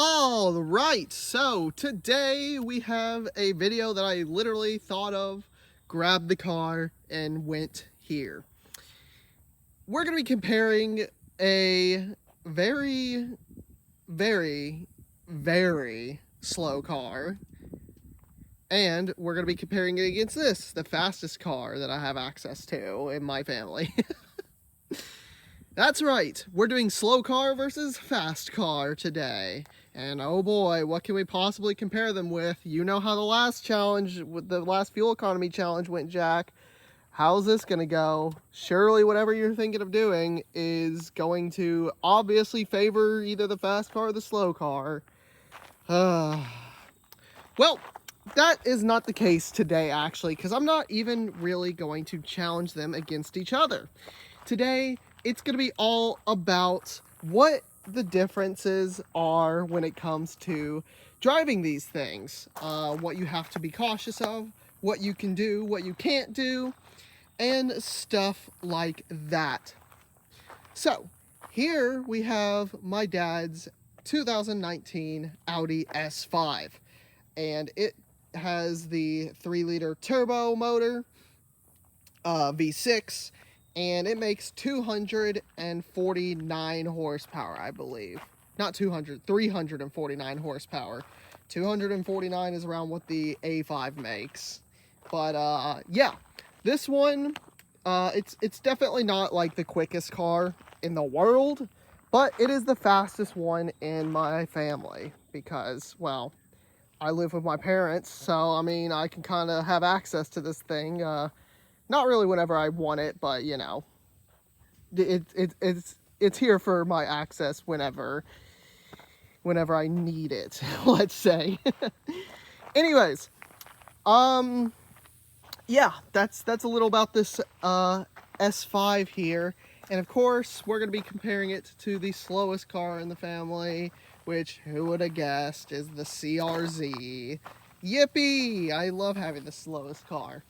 All right, so today we have a video that I literally thought of, grabbed the car, and went here. We're going to be comparing a very, very, very slow car, and we're going to be comparing it against this, the fastest car that I have access to in my family. That's right, we're doing slow car versus fast car today. And oh boy, what can we possibly compare them with? You know how the last challenge, the last fuel economy challenge went, Jack. How's this gonna go? Surely whatever you're thinking of doing is going to obviously favor either the fast car or the slow car. Well, that is not the case today, actually, because I'm not even really going to challenge them against each other. Today, it's going to be all about what the differences are when it comes to driving these things. What you have to be cautious of, what you can do, what you can't do, and stuff like that. So, here we have my dad's 2019 Audi S5. And it has the 3-liter turbo motor, V6, and it makes 249 horsepower, I believe. Not 200, 349 horsepower. 249 is around what the A5 makes. But yeah, this one, it's definitely not like the quickest car in the world, but it is the fastest one in my family because, well, I live with my parents, so I mean, I can kind of have access to this thing. Not really whenever I want it, but you know, it's here for my access whenever I need it. Let's say. Anyways, yeah, that's a little about this S5 here, and of course, we're gonna be comparing it to the slowest car in the family, which, who would have guessed, is the CRZ. Yippee! I love having the slowest car.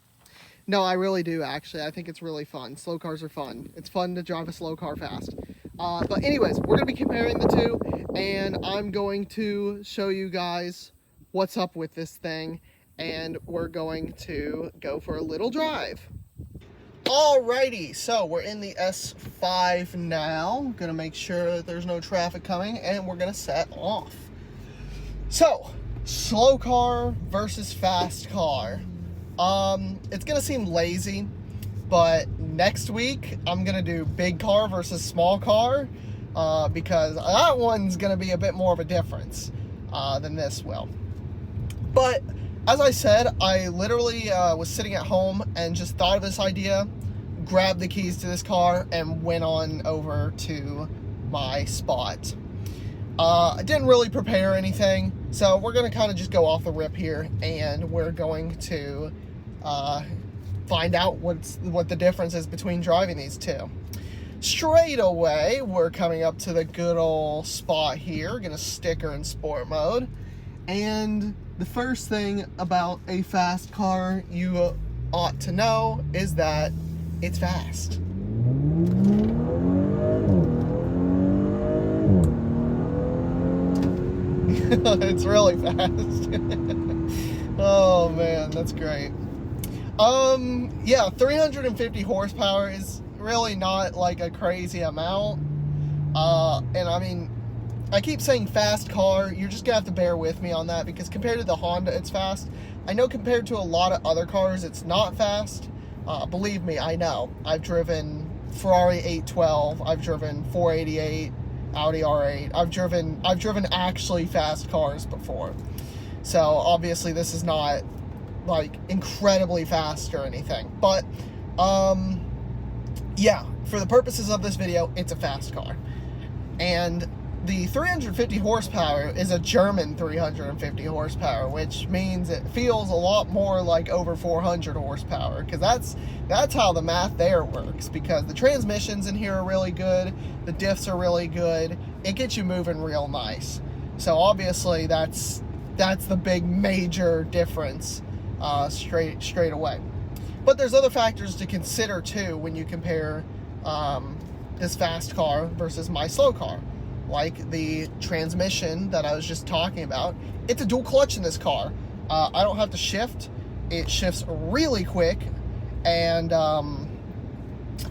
No, I really do, actually. I think it's really fun. Slow cars are fun. It's fun to drive a slow car fast. But anyways, we're going to be comparing the two, and I'm going to show you guys what's up with this thing, and we're going to go for a little drive. Alrighty, so we're in the S5 now. Gonna make sure that there's no traffic coming, and we're gonna set off. So, slow car versus fast car. It's gonna seem lazy, but next week I'm gonna do big car versus small car, because that one's gonna be a bit more of a difference than this will. But as I said, I literally was sitting at home and just thought of this idea, grabbed the keys to this car, and went on over to my spot. I didn't really prepare anything, so we're going to kind of just go off the rip here, and we're going to find out what the difference is between driving these two. Straight away, we're coming up to the good old spot here. Going to sticker in sport mode. And the first thing about a fast car you ought to know is that it's fast. It's really fast. Oh man, that's great. Yeah, 350 horsepower is really not like a crazy amount. And I mean, I keep saying fast car, you're just gonna have to bear with me on that, because compared to the Honda, it's fast. I know compared to a lot of other cars, it's not fast. Believe me, I know. I've driven Ferrari 812, I've driven 488, Audi R8. I've driven actually fast cars before. So obviously this is not like incredibly fast or anything. But yeah, for the purposes of this video, it's a fast car. And the 350 horsepower is a German 350 horsepower, which means it feels a lot more like over 400 horsepower, because that's how the math there works, because the transmissions in here are really good, the diffs are really good, it gets you moving real nice. So obviously that's the big major difference straight away. But there's other factors to consider too when you compare this fast car versus my slow car. like the transmission that I was just talking about. It's a dual clutch in this car. I don't have to shift. It shifts really quick, and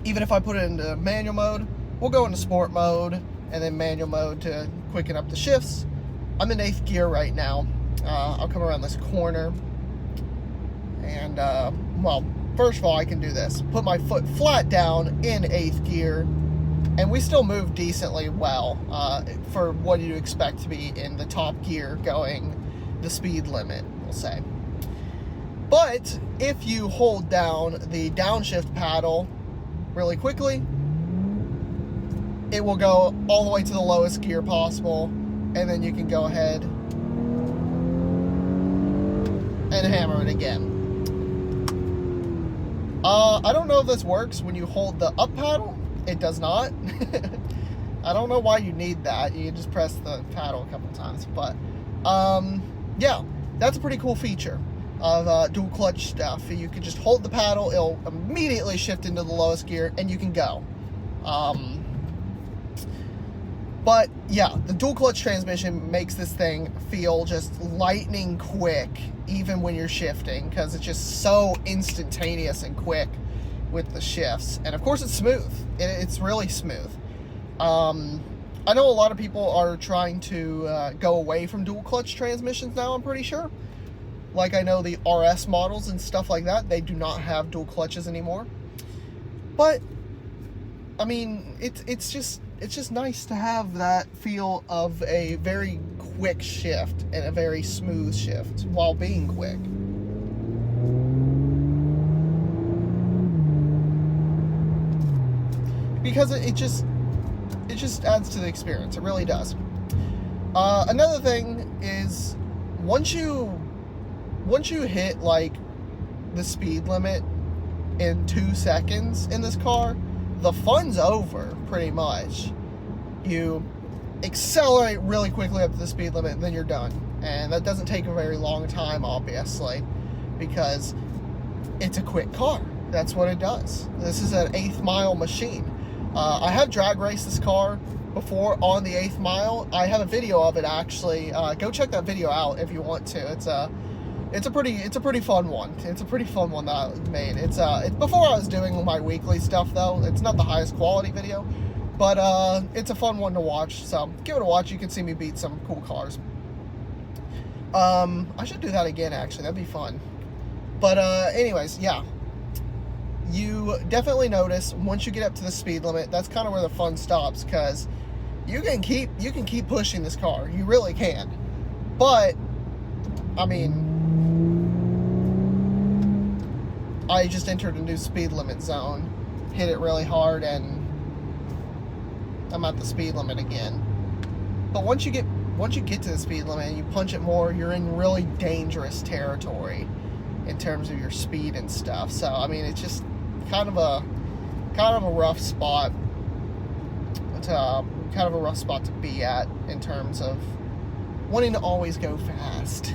even if I put it into manual mode, we'll go into sport mode and then manual mode to quicken up the shifts. I'm in 8th gear right now. I'll come around this corner, and well, first of all, I can do this. Put my foot flat down in 8th gear, and we still move decently well for what you'd expect to be in the top gear going the speed limit, we'll say. But if you hold down the downshift paddle really quickly, it will go all the way to the lowest gear possible, and then you can go ahead and hammer it again. I don't know if this works when you hold the up paddle. It does not. I don't know why you need that. You can just press the paddle a couple times. But yeah, that's a pretty cool feature of dual clutch stuff. You can just hold the paddle, it'll immediately shift into the lowest gear, and you can go. But yeah, the dual clutch transmission makes this thing feel just lightning quick, even when you're shifting, because it's just so instantaneous and quick with the shifts. And of course, it's smooth. It's really smooth. I know a lot of people are trying to go away from dual clutch transmissions now, I'm pretty sure. Like, I know the RS models and stuff like that, they do not have dual clutches anymore. But I mean, it's just nice to have that feel of a very quick shift and a very smooth shift while being quick. Because it just adds to the experience. It really does. Another thing is, once you hit like the speed limit in 2 seconds in this car, the fun's over pretty much. You accelerate really quickly up to the speed limit, and then you're done. And that doesn't take a very long time, obviously, because it's a quick car. That's what it does. This is an 8th mile machine. I have drag raced this car before on the 8th mile. I have a video of it, actually. Go check that video out if you want to. It's a pretty fun one. It's a pretty fun one that I made. It's before I was doing my weekly stuff, though. It's not the highest quality video, but it's a fun one to watch. So give it a watch. You can see me beat some cool cars. I should do that again, actually. That'd be fun. But anyways, yeah. You definitely notice once you get up to the speed limit, that's kind of where the fun stops, because you can keep pushing this car. You really can. But I mean, I just entered a new speed limit zone, hit it really hard, and I'm at the speed limit again. But once you get to the speed limit and you punch it more, you're in really dangerous territory in terms of your speed and stuff. So I mean, it's just kind of a rough spot to be at in terms of wanting to always go fast.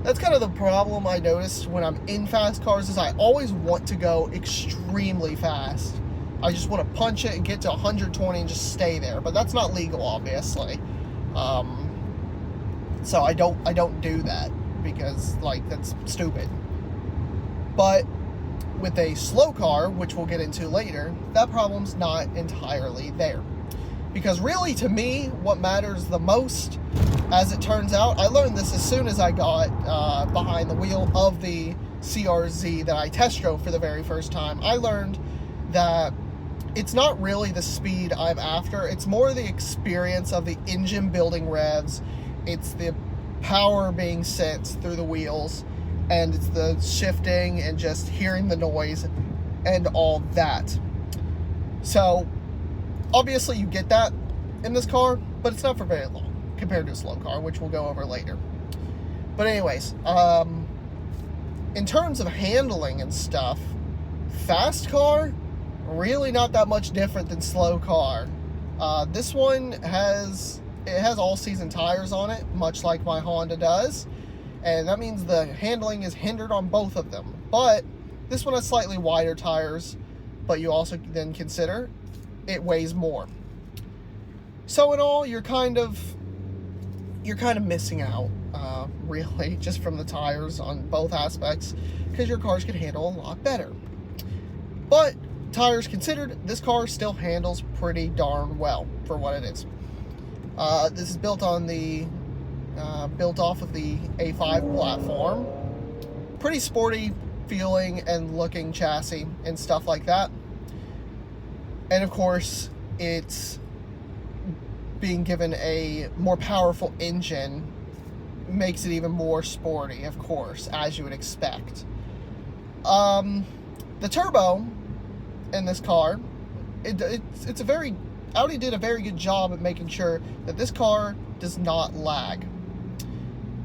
That's kind of the problem I noticed when I'm in fast cars, is I always want to go extremely fast. I just want to punch it and get to 120 and just stay there. But that's not legal, obviously. So I don't do that, because like, that's stupid. But with a slow car, which we'll get into later, that problem's not entirely there. Because really, to me, what matters the most, as it turns out, I learned this as soon as I got behind the wheel of the CRZ that I test drove for the very first time. I learned that it's not really the speed I'm after, it's more the experience of the engine building revs, it's the power being sent through the wheels, and it's the shifting and just hearing the noise and all that. So obviously you get that in this car, but it's not for very long compared to a slow car, which we'll go over later. But anyways, in terms of handling and stuff, fast car, really not that much different than slow car. This one has all-season tires on it, much like my Honda does. And that means the handling is hindered on both of them. But this one has slightly wider tires, but you also then consider it weighs more. So in all, you're kind of missing out, really, just from the tires on both aspects, because your cars could handle a lot better. But tires considered, this car still handles pretty darn well for what it is. This is built off of the A5 platform. Pretty sporty feeling and looking chassis and stuff like that. And of course, it's being given a more powerful engine makes it even more sporty, of course, as you would expect. The turbo in this car, Audi did a very good job at making sure that this car does not lag.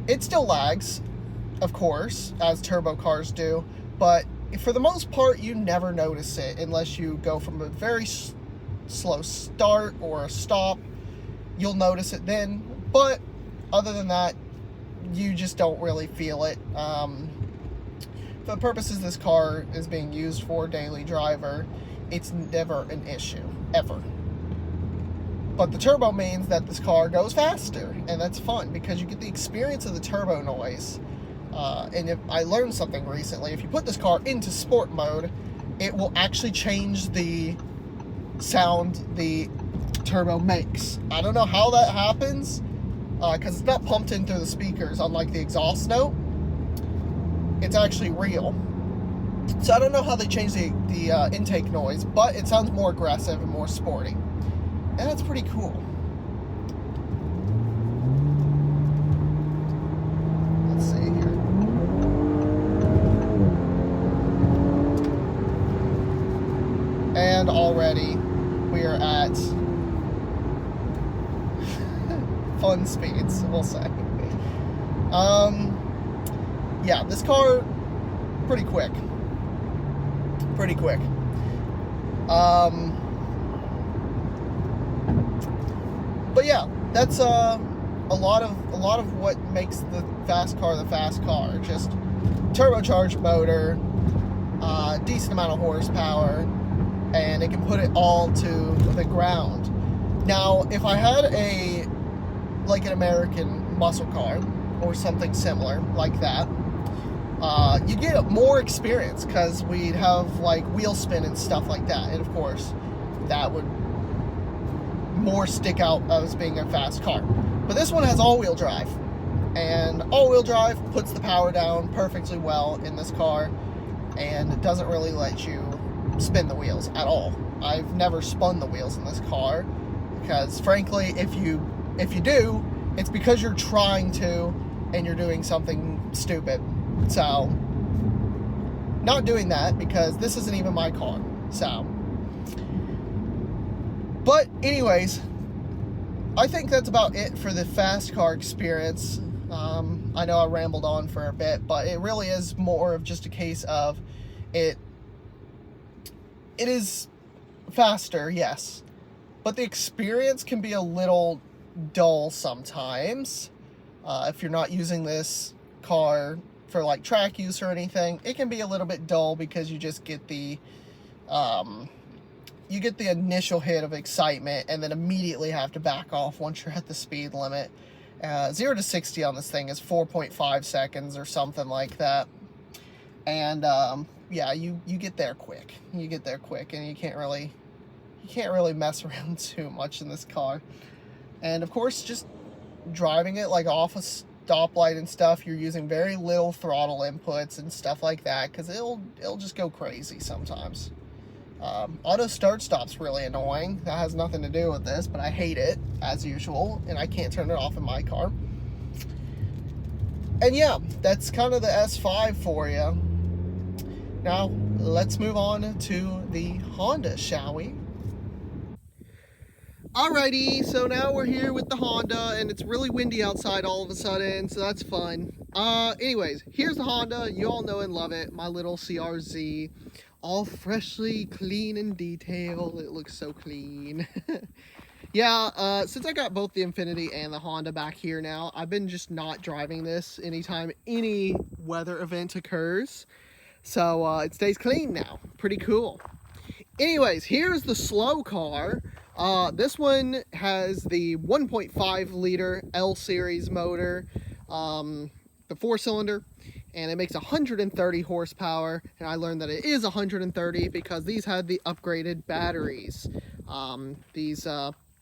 It still lags, of course, as turbo cars do, but for the most part, you never notice it unless you go from a very slow start or a stop. You'll notice it then, but other than that, you just don't really feel it. For the purposes this car is being used for daily driver, it's never an issue, ever. But the turbo means that this car goes faster, and that's fun because you get the experience of the turbo noise. And if I learned something recently, if you put this car into sport mode, it will actually change the sound the turbo makes. I don't know how that happens, because it's not pumped in through the speakers, unlike the exhaust note. It's actually real. So I don't know how they change the intake noise, but it sounds more aggressive and more sporty. And that's pretty cool. Let's see here. And already we are at fun speeds, we'll say. Yeah, this car, pretty quick. But yeah, that's a lot of what makes the fast car. Just turbocharged motor, decent amount of horsepower, and it can put it all to the ground. Now, if I had an American muscle car or something similar like that, you get more experience because we'd have like wheel spin and stuff like that, and of course that would more stick out as being a fast car. But this one has all-wheel drive, and all-wheel drive puts the power down perfectly well in this car, and it doesn't really let you spin the wheels at all. I've never spun the wheels in this car because, frankly, if you do, it's because you're trying to and you're doing something stupid. So, not doing that because this isn't even my car. So, but anyways, I think that's about it for the fast car experience. I know I rambled on for a bit, but it really is more of just a case of it is faster, yes, but the experience can be a little dull sometimes. If you're not using this car for like track use or anything, it can be a little bit dull because you just get the initial hit of excitement and then immediately have to back off once you're at the speed limit. 0 to 60 on this thing is 4.5 seconds or something like that. And yeah, you get there quick. You get there quick, and you can't really mess around too much in this car. And of course, just driving it like off a stoplight and stuff, you're using very little throttle inputs and stuff like that because it'll just go crazy sometimes. Auto start stop's really annoying. That has nothing to do with this, but I hate it as usual, and I can't turn it off in my car. And yeah, that's kind of the S5 for you. Now, let's move on to the Honda, shall we? Alrighty, so now we're here with the Honda, and it's really windy outside all of a sudden, so that's fun. Anyways, here's the Honda. You all know and love it. My little CRZ. All freshly clean and detailed. It looks so clean. Yeah, since I got both the Infiniti and the Honda back here now, I've been just not driving this anytime any weather event occurs. So it stays clean now. Pretty cool. Anyways, here's the slow car. This one has the 1.5 liter L series motor, the 4-cylinder, and it makes 130 horsepower. And I learned that it is 130 because these had the upgraded batteries. These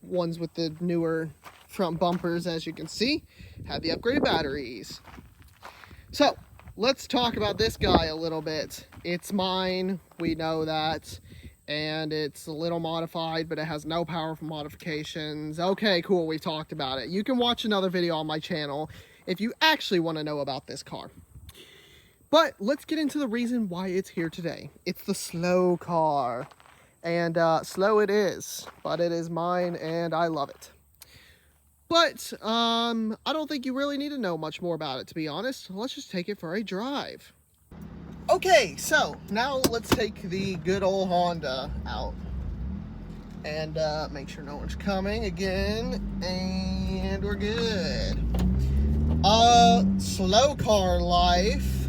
ones with the newer front bumpers, as you can see, had the upgraded batteries. So let's talk about this guy a little bit. It's mine, we know that, and it's a little modified, but it has no powerful modifications. Okay, cool, we talked about it. You can watch another video on my channel if you actually want to know about this car. But let's get into the reason why it's here today. It's the slow car, and slow it is, but it is mine and I love it. But I don't think you really need to know much more about it, to be honest. Let's just take it for a drive. Okay, so now let's take the good old Honda out and make sure no one's coming again, and we're good. Slow car life.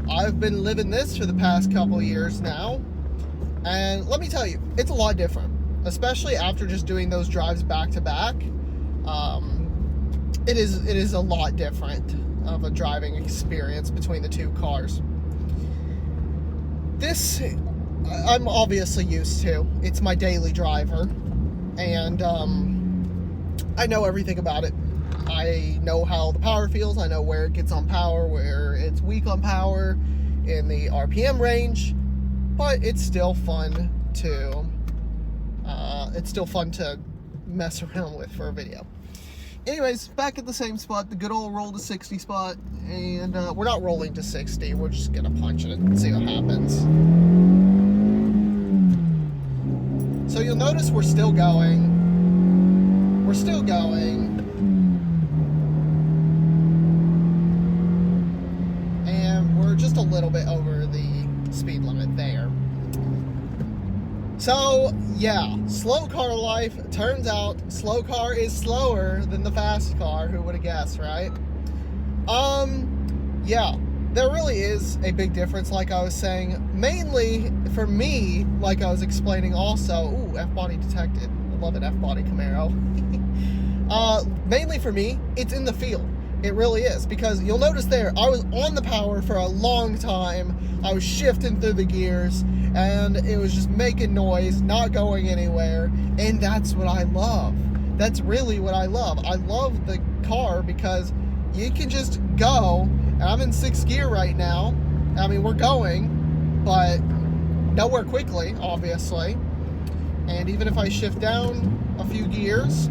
I've been living this for the past couple years now, and let me tell you, it's a lot different, especially after just doing those drives back to back. It is a lot different of a driving experience between the two cars. This, I'm obviously used to. It's my daily driver, and I know everything about it. I know how the power feels. I know where it gets on power, where it's weak on power, in the RPM range. But it's still fun to mess around with for a video. Anyways, back at the same spot, the good old roll to 60 spot, and we're not rolling to 60, we're just gonna punch it and see what happens. So you'll notice we're still going, and we're just a little bit over the speed limit there. So, yeah, slow car life. Turns out, slow car is slower than the fast car. Who would have guessed, right? Yeah, there really is a big difference, like I was saying. Mainly, for me, like I was explaining also, ooh, F-body detected. I love it, F-body Camaro. Mainly for me, it's in the feel. It really is, because you'll notice there, I was on the power for a long time. I was shifting through the gears, and it was just making noise, not going anywhere, and that's what I love. That's really what I love. I love the car because you can just go, and I'm in 6th gear right now. I mean, we're going, but nowhere quickly, obviously. And even if I shift down a few gears,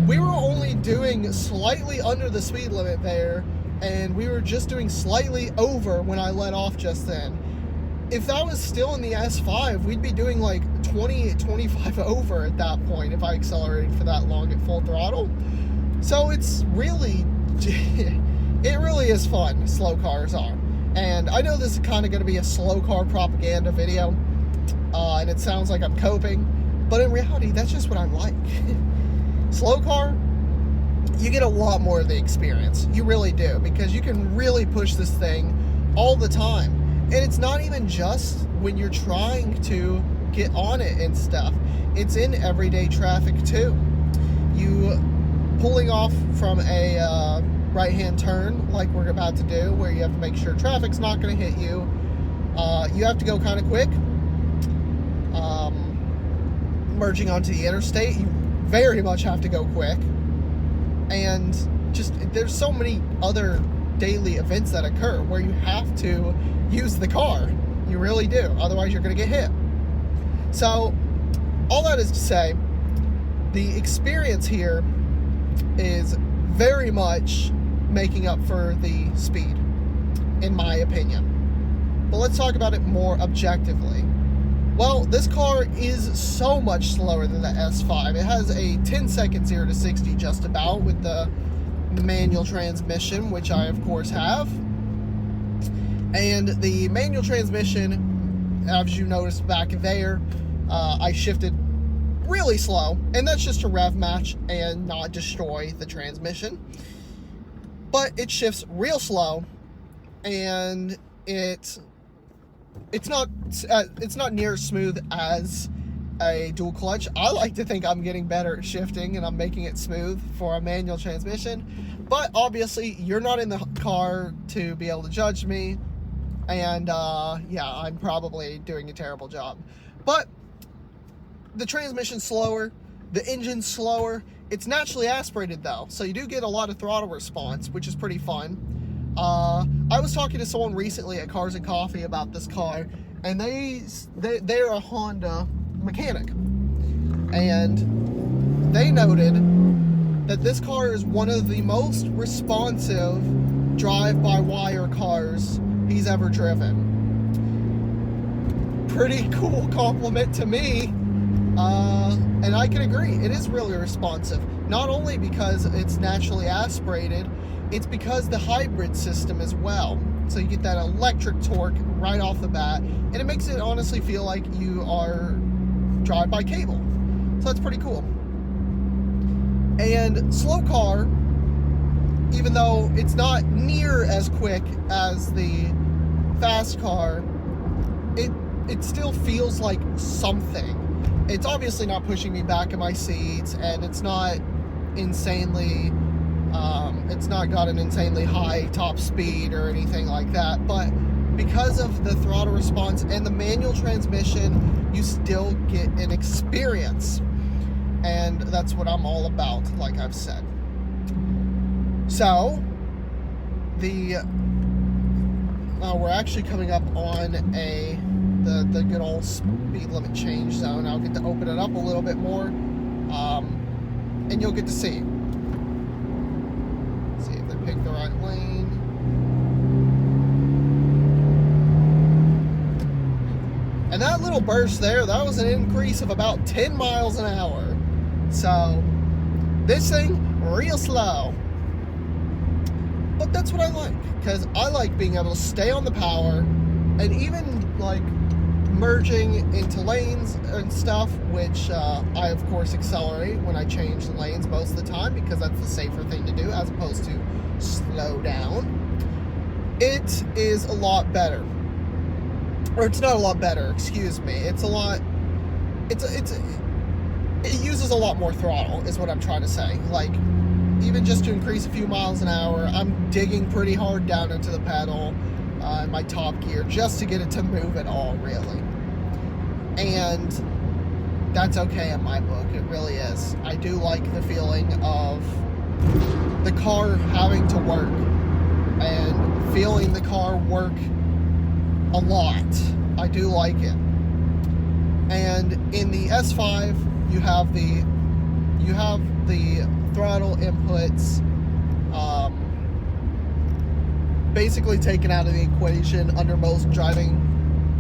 we were only doing slightly under the speed limit there, and we were just doing slightly over when I let off just then. If that was still in the S5, we'd be doing like 20, 25 over at that point if I accelerated for that long at full throttle. So it's really, it really is fun, slow cars are. And I know this is kind of going to be a slow car propaganda video, and it sounds like I'm coping, but in reality, that's just what I'm like. Slow car, you get a lot more of the experience. You really do, because you can really push this thing all the time. And it's not even just when you're trying to get on it and stuff. It's in everyday traffic too. You pulling off from a right-hand turn like we're about to do, where you have to make sure traffic's not going to hit you. You have to go kind of quick. Merging onto the interstate, you very much have to go quick. And just, there's so many other daily events that occur where you have to use the car. You really do. Otherwise, you're going to get hit. So, all that is to say, the experience here is very much making up for the speed, in my opinion. But let's talk about it more objectively. Well, this car is so much slower than the S5. It has a 10-second 0 to 60 just about with the manual transmission, which I of course have. And the manual transmission, as you noticed back there, I shifted really slow, and that's just to rev match and not destroy the transmission. But it shifts real slow, and it it's not near as smooth as a dual clutch. I like to think I'm getting better at shifting and I'm making it smooth for a manual transmission, but obviously you're not in the car to be able to judge me, and yeah, I'm probably doing a terrible job. But the transmission's slower, the engine's slower. It's naturally aspirated though, so you do get a lot of throttle response, which is pretty fun. I was talking to someone recently at Cars and Coffee about this car, and they're a Honda mechanic, and they noted that this car is one of the most responsive drive-by-wire cars he's ever driven. Pretty cool compliment to me, and I can agree. It is really responsive, not only because it's naturally aspirated, it's because the hybrid system as well. So you get that electric torque right off the bat, and it makes it honestly feel like you are drive-by cable. So that's pretty cool. And slow car, even though it's not near as quick as the fast car, it still feels like something. It's obviously not pushing me back in my seats, and it's not insanely, it's not got an insanely high top speed or anything like that, but because of the throttle response and the manual transmission, you still get an experience. And that's what I'm all about, like I've said. So, we're actually coming up on the good old speed limit change zone. I'll get to open it up a little bit more, and you'll get to see. See if they pick the right lane. And that little burst there, that was an increase of about 10 miles an hour. So, this thing, real slow. But that's what I like, because I like being able to stay on the power, and even like merging into lanes and stuff, which I of course accelerate when I change the lanes most of the time, because that's the safer thing to do as opposed to slow down. It is a lot better. Or it's not a lot better, excuse me. It's a lot, it uses a lot more throttle, is what I'm trying to say. Like, even just to increase a few miles an hour, I'm digging pretty hard down into the pedal in my top gear just to get it to move at all, really. And that's okay in my book, it really is. I do like the feeling of the car having to work and feeling the car work a lot. I do like it. And in the S5, you have the throttle inputs basically taken out of the equation under most driving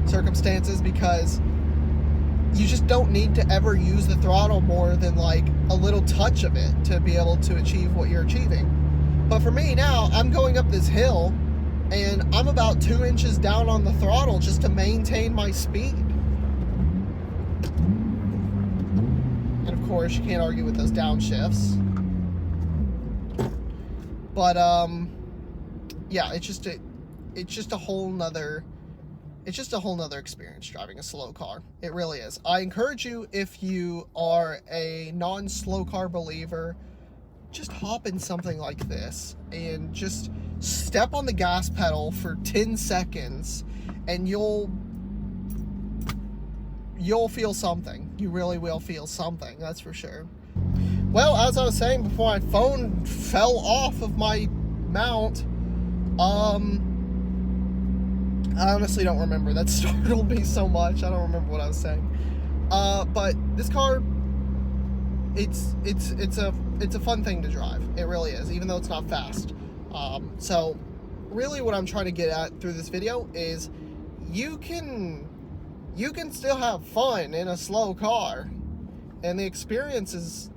circumstances, because you just don't need to ever use the throttle more than like a little touch of it to be able to achieve what you're achieving. But for me now, I'm going up this hill and I'm about 2 inches down on the throttle just to maintain my speed. And of course, you can't argue with those downshifts. But yeah, it's just a whole nother experience driving a slow car. It really is. I encourage you, if you are a non-slow car believer, just hop in something like this and just step on the gas pedal for 10 seconds and you'll feel something. You really will feel something, that's for sure. Well, as I was saying before my phone fell off of my mount, I honestly don't remember. That startled me so much. I don't remember what I was saying. But this car, it's a fun thing to drive. It really is, even though it's not fast. So really what I'm trying to get at through this video is you can still have fun in a slow car, and the experience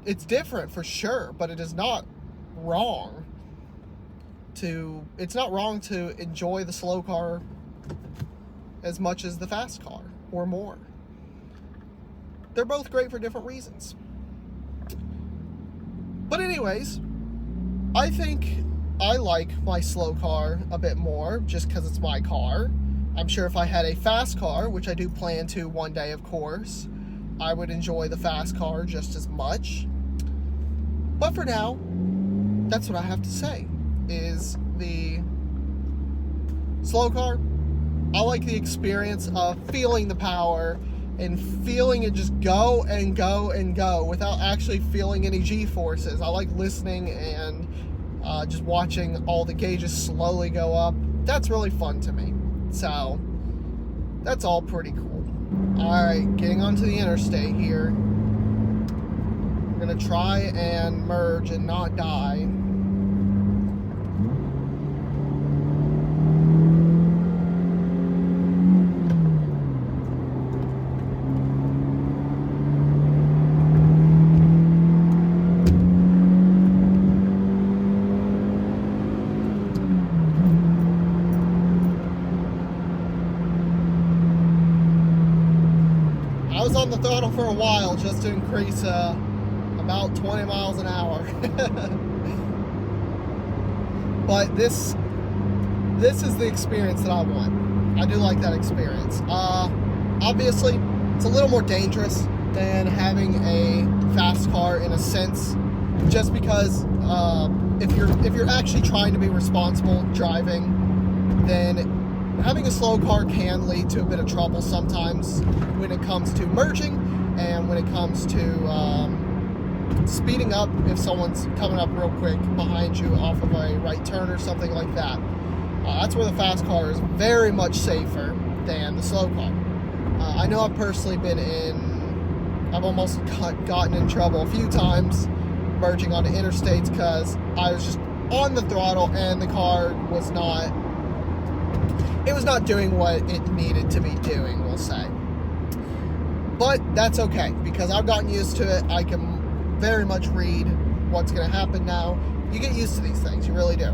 it's different for sure, but it is not wrong to enjoy the slow car as much as the fast car or more. They're both great for different reasons. But anyways, I think I like my slow car a bit more just because it's my car. I'm sure if I had a fast car, which I do plan to one day, of course, I would enjoy the fast car just as much. But for now, that's what I have to say, is the slow car. I like the experience of feeling the power and feeling it just go and go and go without actually feeling any G-forces. I like listening and just watching all the gauges slowly go up. That's really fun to me. So that's all pretty cool. Alright, getting onto the interstate here. I'm gonna try and merge and not die. I was on the throttle for a while just to increase about 20 miles an hour. But this is the experience that I want. I do like that experience. Obviously, it's a little more dangerous than having a fast car in a sense, just because if you're actually trying to be responsible driving, then having a slow car can lead to a bit of trouble sometimes when it comes to merging and when it comes to speeding up if someone's coming up real quick behind you off of a right turn or something like that. That's where the fast car is very much safer than the slow car. I know I've personally I've almost gotten in trouble a few times merging onto interstates because I was just on the throttle and the car was not doing what it needed to be doing, we'll say. But that's okay, because I've gotten used to it. I can very much read what's going to happen now. You get used to these things, you really do.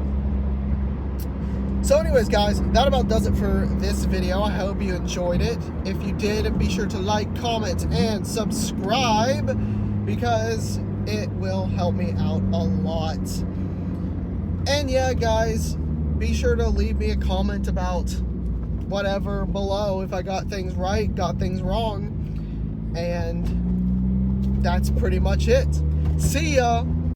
So anyways, guys, that about does it for this video. I hope you enjoyed it. If you did, be sure to like, comment, and subscribe, because it will help me out a lot. And yeah, guys, be sure to leave me a comment about whatever below if I got things right, got things wrong. And that's pretty much it. See ya!